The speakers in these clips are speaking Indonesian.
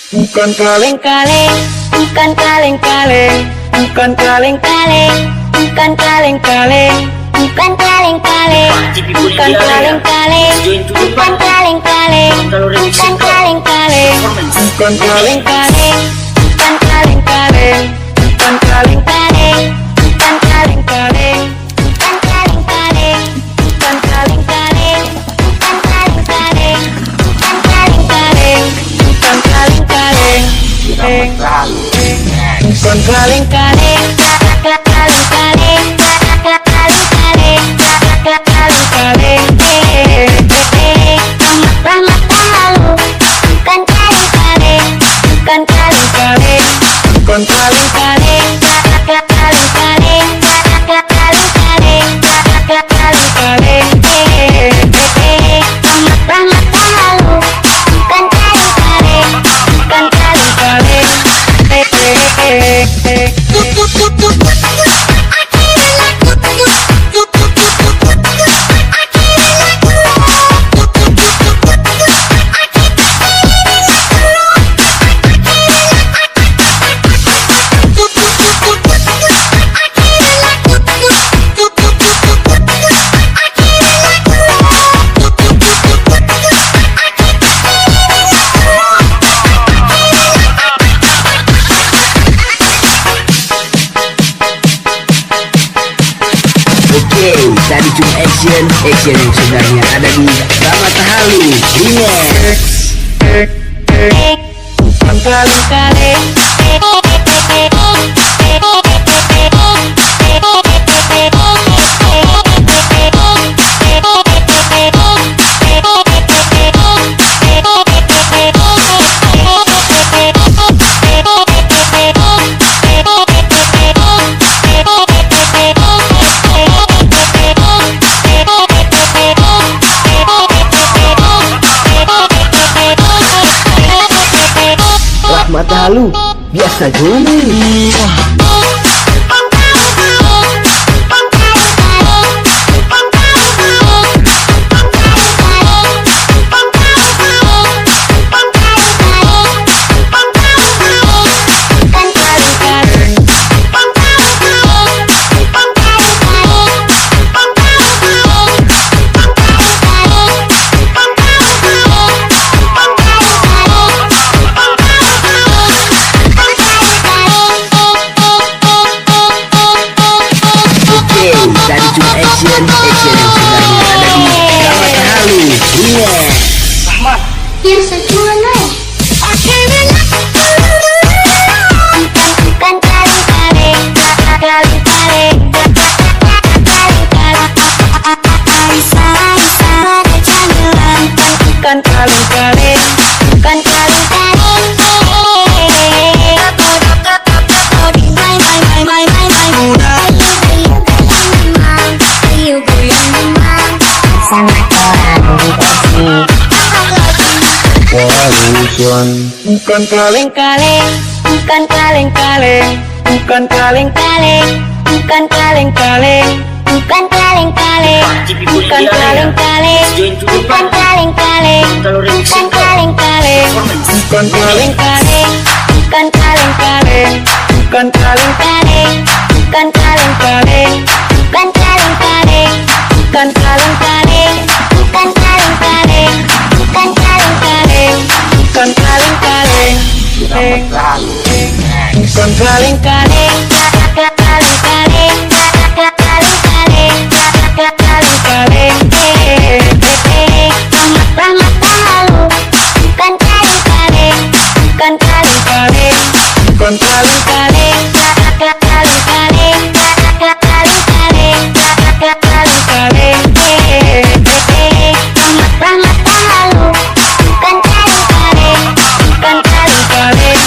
Bukan kaleng-kaleng, bukan kaleng-kaleng, bukan kaleng-kaleng, bukan kaleng-kaleng, bukan kaleng-kaleng, bukan kaleng-kaleng, bukan kaleng-kaleng, bukan kaleng-kaleng, bukan kaleng-kaleng, bukan kaleng-kaleng, bukan kaleng-kaleng, bukan kaleng-kaleng, bukan kaleng-kaleng, bukan kaleng-kaleng, bukan kaleng-kaleng, bukan kaleng-kaleng, bukan kaleng-kaleng, bukan kaleng-kaleng, kaleng-kaleng, kaleng-kaleng, kaleng-kaleng, selamat tahu, bukan kaleng-kaleng, bukan kaleng-kaleng, bukan kaleng-kaleng, kaleng-kaleng, kaleng-kaleng, kaleng-kaleng, selamat tahu, bukan kaleng-kaleng, bukan kaleng-kaleng. Tadi cuma action yang sebenarnya ada di Selamat Halu Remix. Bukan kaleng-kaleng, Rahmat Halu biasa juli. Tadi cuma action yang sebenarnya ada di Selamat Halu Remix. yang sempurna. Bukan kaleng-kaleng, kaleng-kaleng, bukan kaleng-kaleng, bukan kaleng-kaleng. Bukan kaleng-kaleng, bukan kaleng-kaleng, bukan kaleng-kaleng, bukan kaleng-kaleng, bukan kaleng-kaleng, bukan kaleng-kaleng, bukan kaleng-kaleng, bukan kaleng-kaleng, bukan kaleng-kaleng, bukan kaleng-kaleng, bukan kaleng-kaleng, bukan kaleng-kaleng, bukan kaleng-kaleng, bukan kaleng-kaleng, bukan kaleng-kaleng, bukan kaleng-kaleng, bukan kaleng-kaleng, bukan kaleng-kaleng, kaleng-kaleng, kaleng-kaleng, kaleng-kaleng, selamat tahu, bukan kaleng-kaleng, bukan kaleng-kaleng, bukan kaleng-kaleng, kaleng-kaleng, kaleng-kaleng, kaleng-kaleng, selamat tahu, bukan kaleng-kaleng, bukan kaleng-kaleng.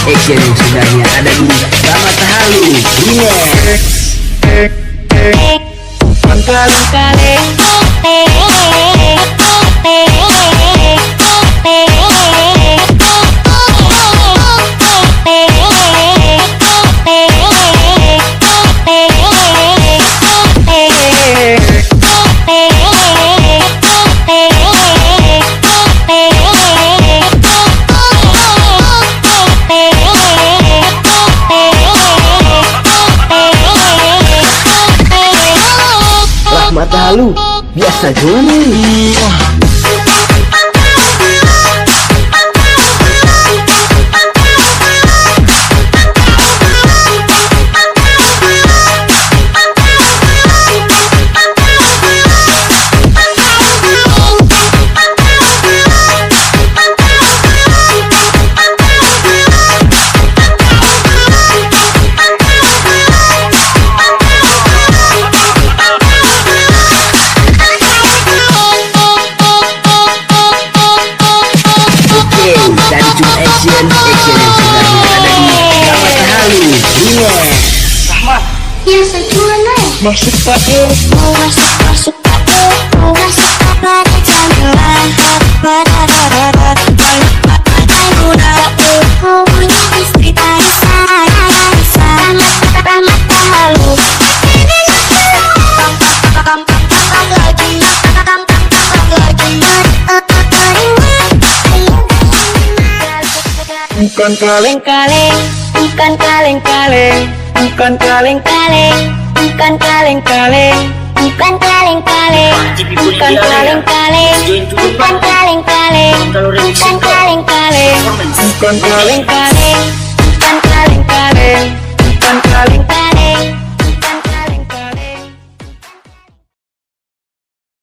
action yang sebenarnya ada di Ramata Halu Remix. Mata halu biasa nih. Action yang sebenarnya ada di Ramata Halu Remix. Ya sejuana. Masuk pakai Mau masuk masuk mau masuk pada jamilan. Mau punya istri tadi saya Ramata Halu. bukan kaleng-kaleng, Bukan kaleng-kaleng, bukan kaleng-kaleng, bukan kaleng-kaleng, bukan kaleng-kaleng, bukan kaleng-kaleng, bukan kaleng-kaleng, bukan kaleng-kaleng, bukan kaleng, kaleng-kaleng, bukan kaleng-kaleng, bukan kaleng.